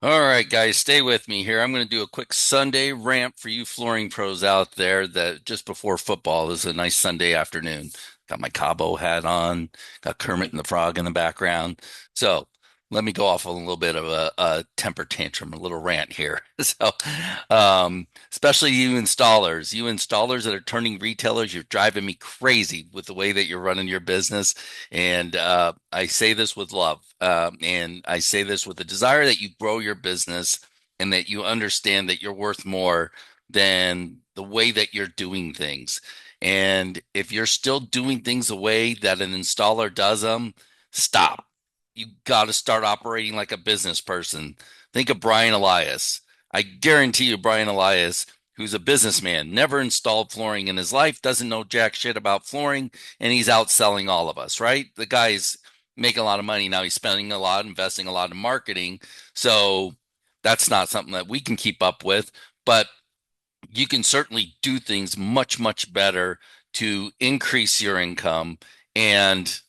All right, guys, stay with me here. I'm going to do a quick Sunday rant for you flooring pros out there that just before football. This is a nice Sunday afternoon. Got my Cabo hat on, got Kermit and the Frog in the background. So let me go off a little bit of a temper tantrum, a little rant here. Especially you installers that are turning retailers, you're driving me crazy with the way that you're running your business. And I say this with love. And I say this with the desire that you grow your business and that you understand that you're worth more than the way that you're doing things. And if you're still doing things the way that an installer does them, stop. You got to start operating like a business person. Think of Brian Elias. I guarantee you, Brian Elias, who's a businessman, never installed flooring in his life, doesn't know jack shit about flooring, and he's outselling all of us, right? The guy's making a lot of money now. He's spending a lot, investing a lot in marketing. So that's not something that we can keep up with, but you can certainly do things much, much better to increase your income and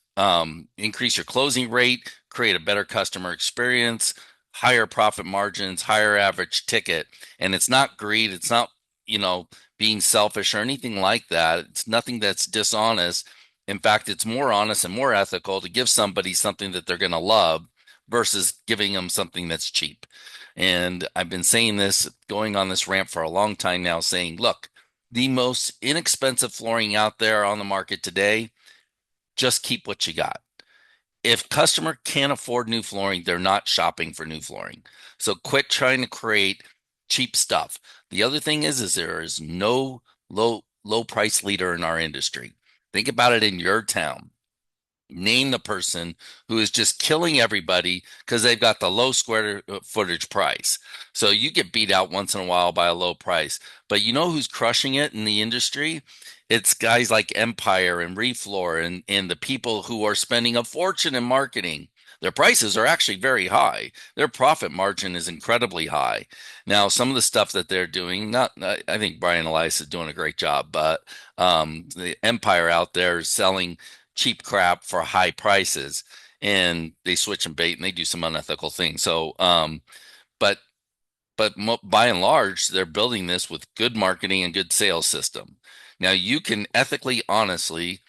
increase your closing rate, create a better customer experience, higher profit margins, higher average ticket. And it's not greed. It's not, you know, being selfish or anything like that. It's nothing that's dishonest. In fact, it's more honest and more ethical to give somebody something that they're going to love versus giving them something that's cheap. And I've been saying this, going on this rant for a long time now, saying, look, the most inexpensive flooring out there on the market today, just keep what you got. If customer can't afford new flooring, they're not shopping for new flooring. So quit trying to create cheap stuff. The other thing is there is no low price leader in our industry. Think about it in your town. Name the person who is just killing everybody because they've got the low square footage price. So you get beat out once in a while by a low price. But you know who's crushing it in the industry? It's guys like Empire and Refloor and the people who are spending a fortune in marketing. Their prices are actually very high. Their profit margin is incredibly high. Now, some of the stuff that they're doing, not I think Brian Elias is doing a great job, but the Empire out there is selling cheap crap for high prices, and they switch and bait and they do some unethical things. But by and large, they're building this with good marketing and good sales system. Now you can ethically, honestly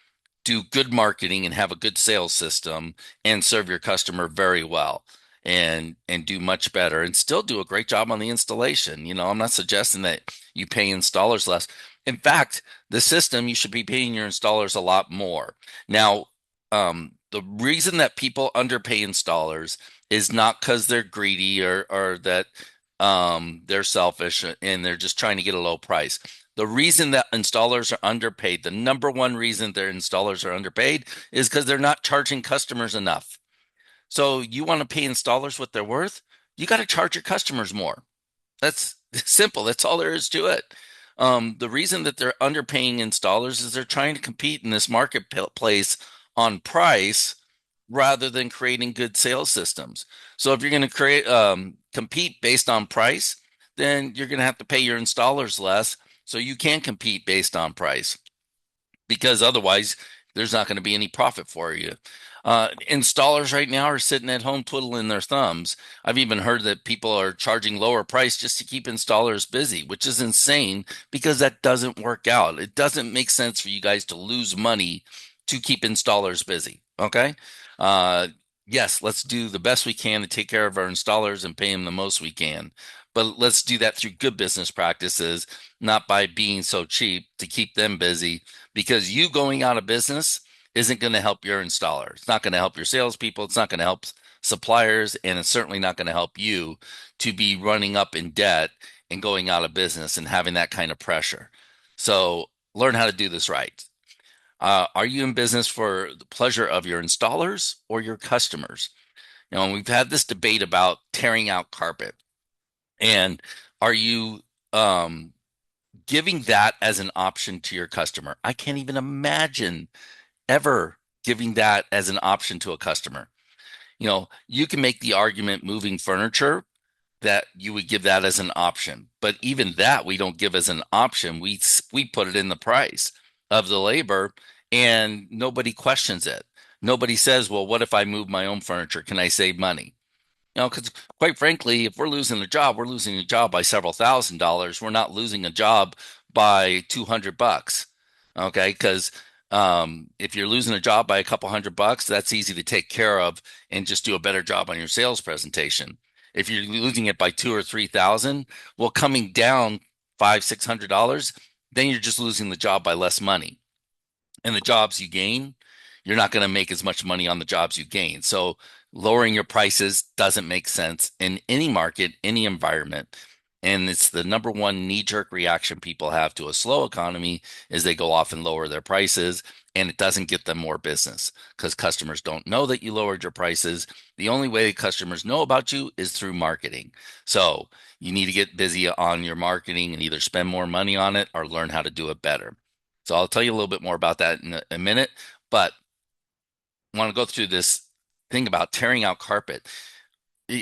do good marketing and have a good sales system and serve your customer very well and do much better and still do a great job on the installation. I'm not suggesting that you pay installers less. In fact, the system you should be paying your installers a lot more. Now, the reason that people underpay installers is not because they're greedy or that they're selfish and they're just trying to get a low price. The reason that installers are underpaid, the number one reason their installers are underpaid is because they're not charging customers enough. So you want to pay installers what they're worth? You got to charge your customers more. That's simple. That's all there is to it. The reason that they're underpaying installers is they're trying to compete in this marketplace on price rather than creating good sales systems. So if you're going to compete based on price, then you're going to have to pay your installers less so you can compete based on price because otherwise there's not going to be any profit for you. Installers right now are sitting at home twiddling their thumbs. I've even heard that people are charging lower price just to keep installers busy, which is insane because that doesn't work out. It doesn't make sense for you guys to lose money to keep installers busy. Okay. Uh, yes, let's do the best we can to take care of our installers and pay them the most we can. But let's do that through good business practices, not by being so cheap to keep them busy because you going out of business isn't going to help your installer. It's not going to help your salespeople. It's not going to help suppliers, and it's certainly not going to help you to be running up in debt and going out of business and having that kind of pressure. So learn how to do this right. Are you in business for the pleasure of your installers or your customers? We've had this debate about tearing out carpet, and are you giving that as an option to your customer? I can't even imagine ever giving that as an option to a customer. You can make the argument moving furniture that you would give that as an option, but even that we don't give as an option. We put it in the price of the labor, and nobody questions it. Nobody says, "Well, what if I move my own furniture? Can I save money?" Because quite frankly, if we're losing a job, we're losing a job by several $1,000s. We're not losing a job by $200. Okay, because if you're losing a job by a couple $100, that's easy to take care of and just do a better job on your sales presentation. If you're losing it by 2 or 3 thousand, well, coming down $500, $600, then you're just losing the job by less money. And the jobs you gain, you're not going to make as much money on the jobs you gain. So lowering your prices doesn't make sense in any market, any environment. And it's the number one knee-jerk reaction people have to a slow economy is they go off and lower their prices, and it doesn't get them more business because customers don't know that you lowered your prices. The only way customers know about you is through marketing. So you need to get busy on your marketing and either spend more money on it or learn how to do it better. So I'll tell you a little bit more about that in a minute, but I want to go through this thing about tearing out carpet.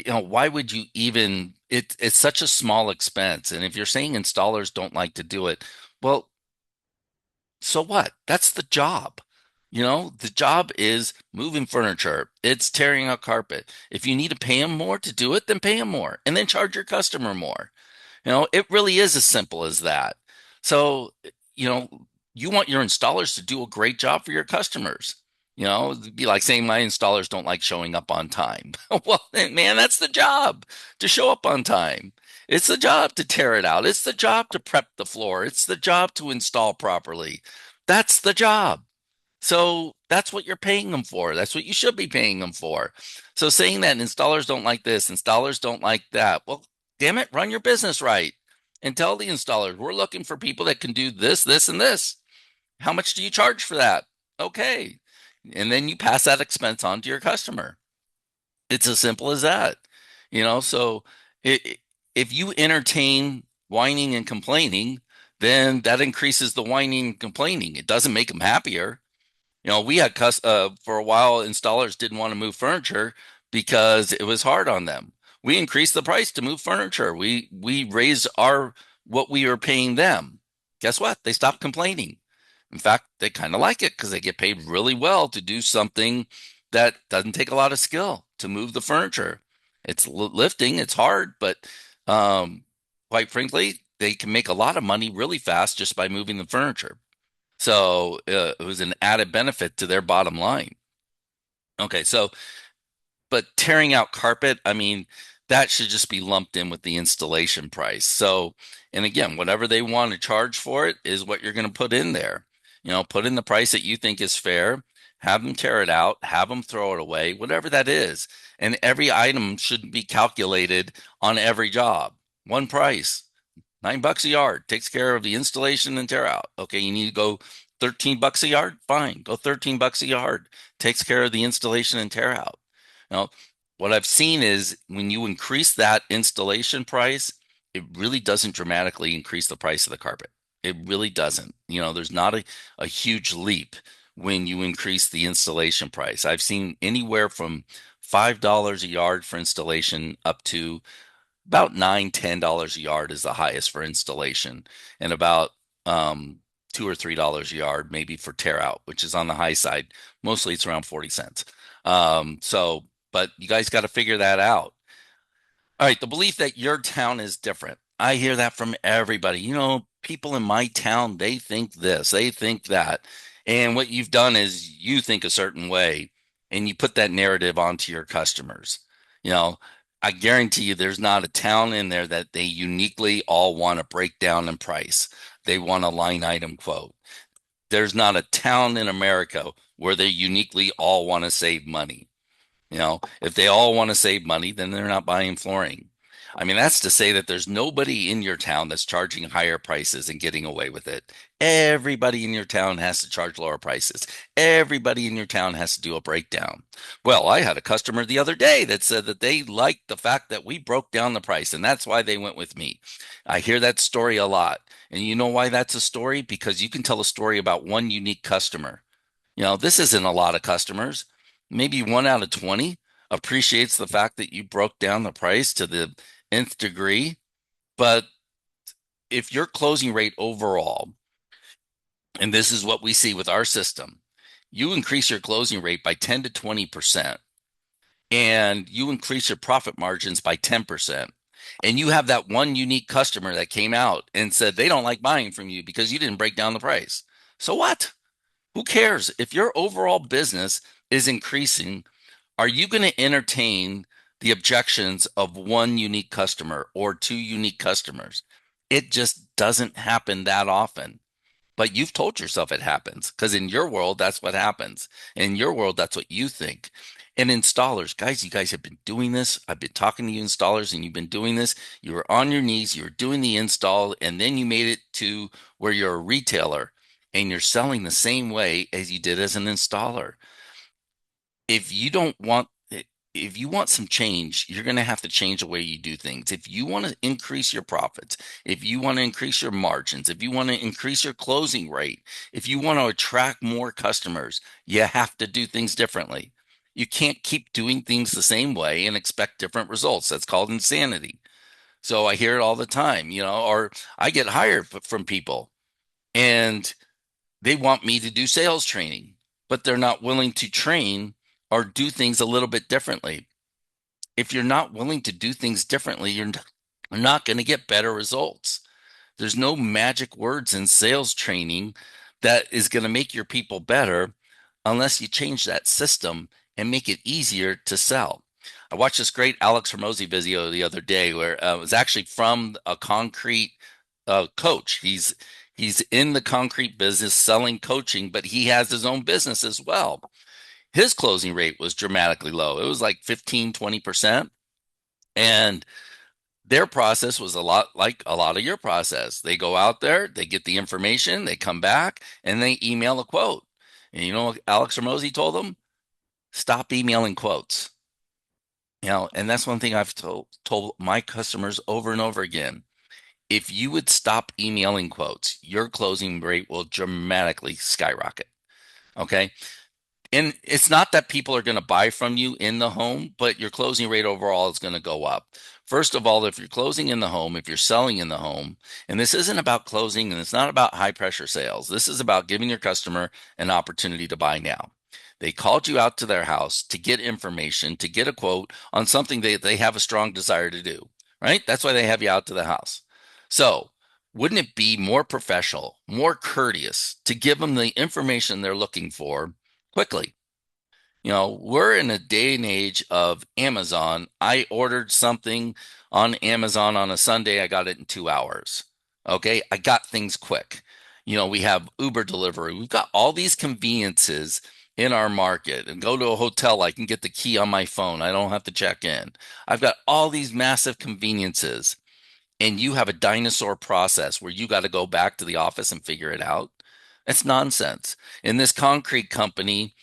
Why would you even it's such a small expense. And if you're saying installers don't like to do it, well, so what? That's the job. The job is moving furniture. It's tearing out carpet. If you need to pay them more to do it, then pay them more and then charge your customer more. It really is as simple as that. So, you know, you want your installers to do a great job for your customers. It'd be like saying my installers don't like showing up on time. Well, man, that's the job to show up on time. It's the job to tear it out. It's the job to prep the floor. It's the job to install properly. That's the job. So that's what you're paying them for. That's what you should be paying them for. So saying that installers don't like this, installers don't like that. Well, damn it, run your business right and tell the installers, we're looking for people that can do this, this, and this. How much do you charge for that? Okay. And then you pass that expense on to your customer. It's as simple as that. So if you entertain whining and complaining, then that increases the whining and complaining. It doesn't make them happier. We had for a while, installers didn't want to move furniture because it was hard on them. We increased the price to move furniture. We raised our what we were paying them. Guess what? They stopped complaining. In fact, they kind of like it because they get paid really well to do something that doesn't take a lot of skill to move the furniture. It's lifting, it's hard, but um, quite frankly, they can make a lot of money really fast just by moving the furniture. So it was an added benefit to their bottom line. Okay, so but tearing out carpet, I mean, that should just be lumped in with the installation price. So, and again, whatever they want to charge for it is what you're going to put in there. Put in the price that you think is fair, have them tear it out, have them throw it away, whatever that is. And every item should be calculated on every job. One price. $9 a yard takes care of the installation and tear out. Okay, you need to go $13 a yard? Fine, go $13 a yard. Takes care of the installation and tear out. Now, what I've seen is when you increase that installation price, it really doesn't dramatically increase the price of the carpet. It really doesn't. There's not a huge leap when you increase the installation price. I've seen anywhere from $5 a yard for installation up to about $9, $10 a yard is the highest for installation, and about $2 or $3 a yard maybe for tear out, which is on the high side. Mostly it's around 40 cents. But you guys got to figure that out. All right, the belief that your town is different. I hear that from everybody. People in my town, they think this, they think that. And what you've done is you think a certain way and you put that narrative onto your customers. You know, I guarantee you there's not a town in there that they uniquely all want to break down in price. They want a line item quote. There's not a town in America where they uniquely all want to save money. If they all want to save money, then they're not buying flooring. I mean, that's to say that there's nobody in your town that's charging higher prices and getting away with it. Everybody in your town has to charge lower prices. Everybody in your town has to do a breakdown. Well, I had a customer the other day that said that they liked the fact that we broke down the price, and that's why they went with me. I hear that story a lot. And you know why that's a story? Because you can tell a story about one unique customer. This isn't a lot of customers. Maybe 1 out of 20 appreciates the fact that you broke down the price to the nth degree. But if your closing rate overall, and this is what we see with our system, you increase your closing rate by 10 to 20%. and you increase your profit margins by 10%, and you have that one unique customer that came out and said they don't like buying from you because you didn't break down the price. So what? Who cares? If your overall business is increasing, are you going to entertain the objections of one unique customer or two unique customers? It just doesn't happen that often. But you've told yourself it happens because in your world, that's what happens. In your world, that's what you think. And installers, guys, you guys have been doing this. I've been talking to you installers and you've been doing this. You were on your knees, you were doing the install, and then you made it to where you're a retailer and you're selling the same way as you did as an installer. If you don't want if you want some change, you're going to have to change the way you do things. If you want to increase your profits, if you want to increase your margins, if you want to increase your closing rate, if you want to attract more customers, you have to do things differently. You can't keep doing things the same way and expect different results. That's called insanity. So I hear it all the time, or I get hired from people and they want me to do sales training, but they're not willing to train or do things a little bit differently. If you're not willing to do things differently, you're not going to get better results. There's no magic words in sales training that is going to make your people better unless you change that system and make it easier to sell. I watched this great Alex Hormozy video the other day where it was actually from a concrete coach. He's in the concrete business selling coaching, but he has his own business as well. His closing rate was dramatically low. It was like 15-20%. And their process was a lot like a lot of your process. They go out there, they get the information, they come back, and they email a quote. And you know what Alex Hormozy told them? Stop emailing quotes. And that's one thing I've told my customers over and over again. If you would stop emailing quotes, your closing rate will dramatically skyrocket. Okay. And it's not that people are going to buy from you in the home, but your closing rate overall is going to go up. First of all, if you're closing in the home, if you're selling in the home, and this isn't about closing and it's not about high pressure sales, this is about giving your customer an opportunity to buy now. They called you out to their house to get information, to get a quote on something they have a strong desire to do, right? That's why they have you out to the house. So, wouldn't it be more professional, more courteous to give them the information they're looking for quickly? We're in a day and age of Amazon. I ordered something on Amazon on a Sunday. I got it in 2 hours. Okay. I got things quick. We have Uber delivery. We've got all these conveniences in our market and go to a hotel. I can get the key on my phone. I don't have to check in. I've got all these massive conveniences and you have a dinosaur process where you got to go back to the office and figure it out. That's nonsense. In this concrete company,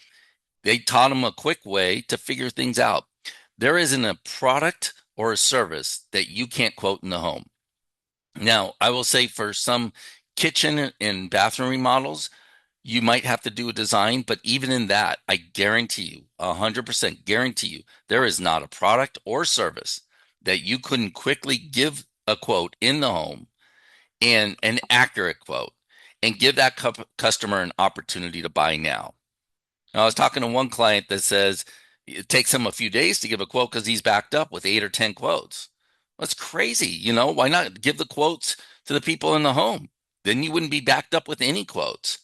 they taught them a quick way to figure things out. There isn't a product or a service that you can't quote in the home. Now, I will say for some kitchen and bathroom remodels, you might have to do a design, but even in that, I guarantee you, 100% guarantee you, there is not a product or service that you couldn't quickly give a quote in the home and an accurate quote and give that customer an opportunity to buy now. Now, I was talking to one client that says it takes him a few days to give a quote because he's backed up with 8 or 10 quotes. That's crazy. Why not give the quotes to the people in the home? Then you wouldn't be backed up with any quotes.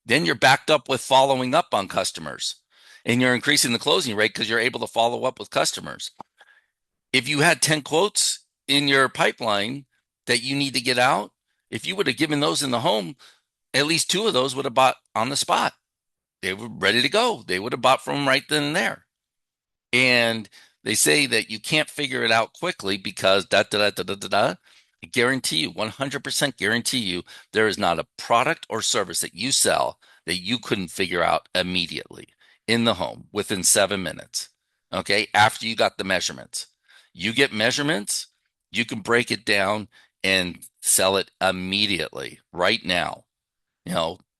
Then you're backed up with following up on customers and you're increasing the closing rate because you're able to follow up with customers. If you had 10 quotes in your pipeline that you need to get out, if you would have given those in the home, at least two of those would have bought on the spot. They were ready to go. They would have bought from them right then and there. And they say that you can't figure it out quickly because da da da da da da. I guarantee you, 100% guarantee you, there is not a product or service that you sell that you couldn't figure out immediately in the home within 7 minutes. Okay. After you got the measurements, you get measurements, you can break it down and sell it immediately right now,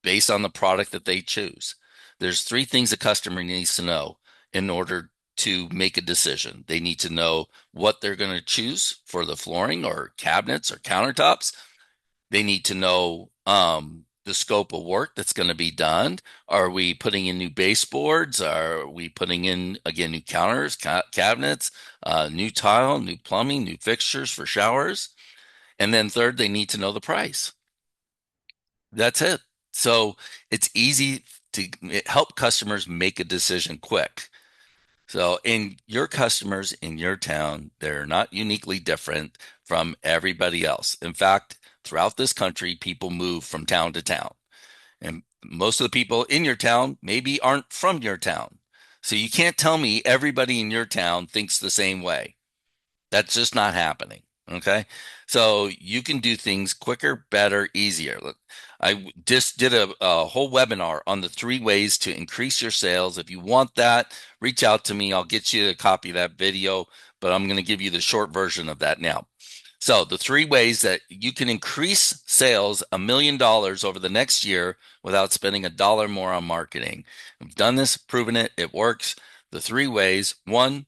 based on the product that they choose. There's three things a customer needs to know in order to make a decision. They need to know what they're going to choose for the flooring or cabinets or countertops. They need to know the scope of work that's going to be done? Are we putting in new baseboards? Are we putting in, again, new counters, cabinets, new tile, new plumbing, new fixtures for showers? And then third, they need to know the price. That's it. So it's easy to help customers make a decision quick. So, in your customers in your town, they're not uniquely different from everybody else. In fact, throughout this country, people move from town to town. And most of the people in your town maybe aren't from your town. So, you can't tell me everybody in your town thinks the same way. That's just not happening. Okay. So you can do things quicker, better, easier. Look, just did a whole webinar on the 3 ways to increase your sales. If you want that, reach out to me. I'll get you a copy of that video, but I'm going to give you the short version of that now. So the 3 ways that you can increase sales $1 million over the next year without spending a dollar more on marketing. I've done this, proven it, it works. The 3 ways: one,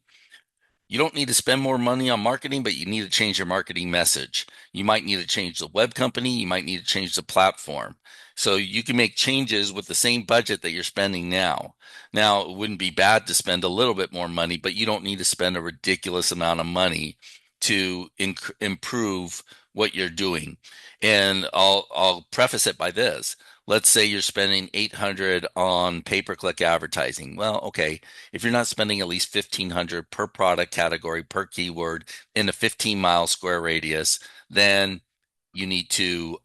you don't need to spend more money on marketing, but you need to change your marketing message. You might need to change the web company. You might need to change the platform. So you can make changes with the same budget that you're spending now. Now, it wouldn't be bad to spend a little bit more money, but you don't need to spend a ridiculous amount of money to improve what you're doing. And I'll preface it by this. Let's say you're spending 800 on pay-per-click advertising. Well, okay, if you're not spending at least 1,500 per product category per keyword in a 15-mile square radius, then you need to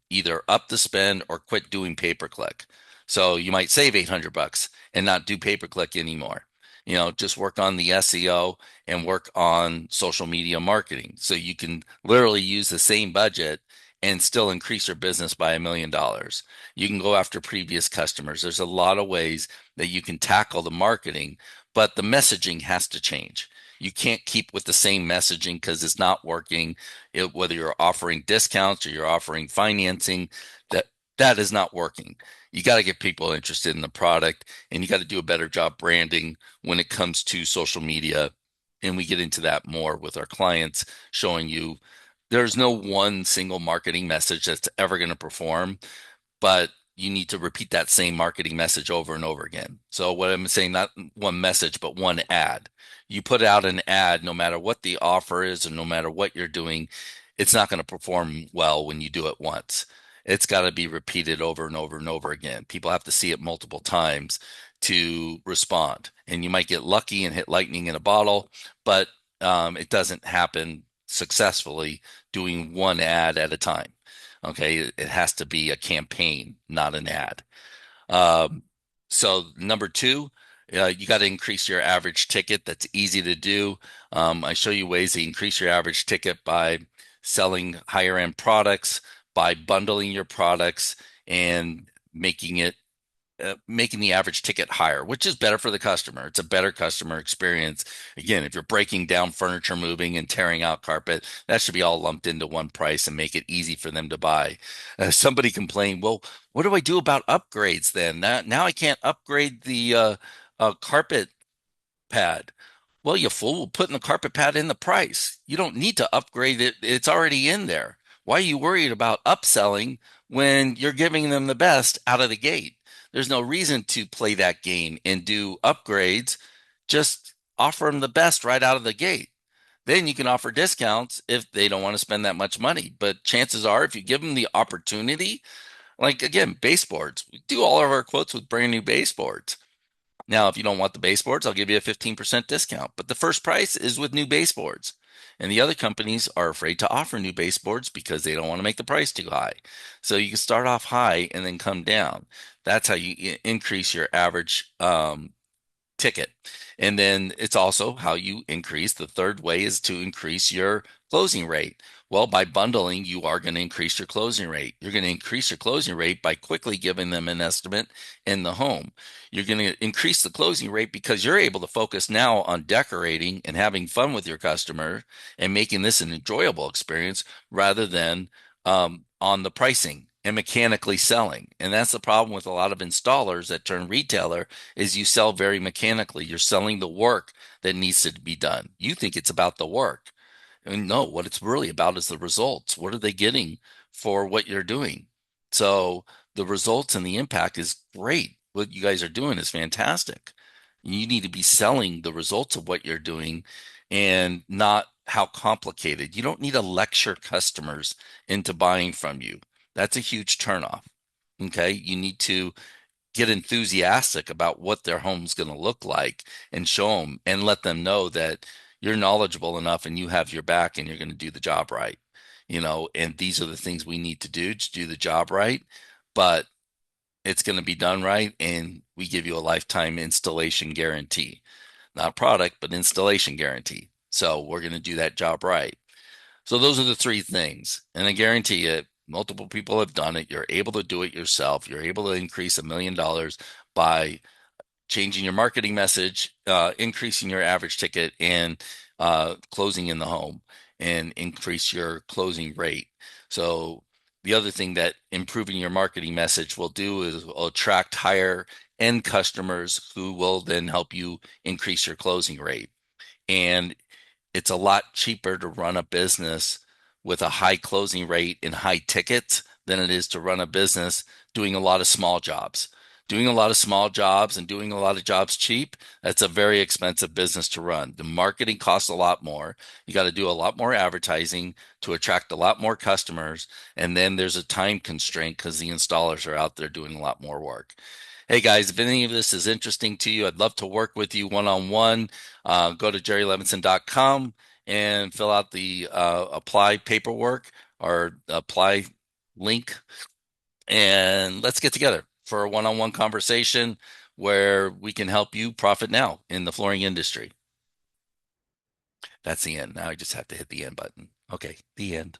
either up the spend or quit doing pay-per-click. So you might save $800 and not do pay-per-click anymore. Just work on the SEO and work on social media marketing. So you can literally use the same budget and still increase your business by $1 million. You can go after previous customers. There's a lot of ways that you can tackle the marketing, but the messaging has to change. You can't keep with the same messaging because it's not working. Whether you're offering discounts or you're offering financing, that is not working. You got to get people interested in the product, and you got to do a better job branding when it comes to social media. And we get into that more with our clients, showing you there's no one single marketing message that's ever going to perform, but you need to repeat that same marketing message over and over again. So what I'm saying, not one message, but one ad. You put out an ad, no matter what the offer is, and no matter what you're doing, it's not going to perform well when you do it once. It's got to be repeated over and over and over again. People have to see it multiple times to respond. And you might get lucky and hit lightning in a bottle, but it doesn't happen successfully doing one ad at a time. Okay, it has to be a campaign, not an ad. Um, so number two, you got to increase your average ticket. That's easy to do. I show you ways to increase your average ticket by selling higher end products, by bundling your products and making the average ticket higher, which is better for the customer. It's a better customer experience. Again, if you're breaking down furniture, moving and tearing out carpet, that should be all lumped into one price and make it easy for them to buy. Somebody complained, well, what do I do about upgrades then? Now I can't upgrade the carpet pad. Well, you fool, putting the carpet pad in the price. You don't need to upgrade it. It's already in there. Why are you worried about upselling when you're giving them the best out of the gate? There's no reason to play that game and do upgrades. Just offer them the best right out of the gate. Then you can offer discounts if they don't want to spend that much money. But chances are, if you give them the opportunity, like again, baseboards, we do all of our quotes with brand new baseboards. Now, if you don't want the baseboards, I'll give you a 15% discount. But the first price is with new baseboards. And the other companies are afraid to offer new baseboards because they don't want to make the price too high. So you can start off high and then come down. That's how you increase your average ticket. And then it's also how you increase. The third way is to increase your closing rate. Well, by bundling, you are going to increase your closing rate. You're going to increase your closing rate by quickly giving them an estimate in the home. You're going to increase the closing rate because you're able to focus now on decorating and having fun with your customer and making this an enjoyable experience rather than on the pricing and mechanically selling. And that's the problem with a lot of installers that turn retailer is you sell very mechanically. You're selling the work that needs to be done. You think it's about the work. And no, what it's really about is the results. What are they getting for what you're doing? So the results and the impact is great. What you guys are doing is fantastic. You need to be selling the results of what you're doing and not how complicated. You don't need to lecture customers into buying from you. That's a huge turnoff. Okay. You need to get enthusiastic about what their home's going to look like and show them and let them know that you're knowledgeable enough and you have your back and you're going to do the job right. And these are the things we need to do the job right. But it's going to be done right. And we give you a lifetime installation guarantee, not product, but installation guarantee. So we're going to do that job right. So those are the three things. And I guarantee you, multiple people have done it. You're able to do it yourself. You're able to increase $1 million by changing your marketing message, increasing your average ticket, and closing in the home, and increase your closing rate. So the other thing that improving your marketing message will do is will attract higher end customers who will then help you increase your closing rate. And it's a lot cheaper to run a business with a high closing rate and high tickets than it is to run a business doing a lot of small jobs. Doing a lot of small jobs and doing a lot of jobs cheap, that's a very expensive business to run. The marketing costs a lot more. You got to do a lot more advertising to attract a lot more customers. And then there's a time constraint because the installers are out there doing a lot more work. Hey guys, if any of this is interesting to you, I'd love to work with you one on one. Go to jerrylevinson.com and fill out the apply paperwork or apply link, and let's get together for a one on one conversation where we can help you profit now in the flooring industry. That's the end. Now I just have to hit the end button. Okay, the end.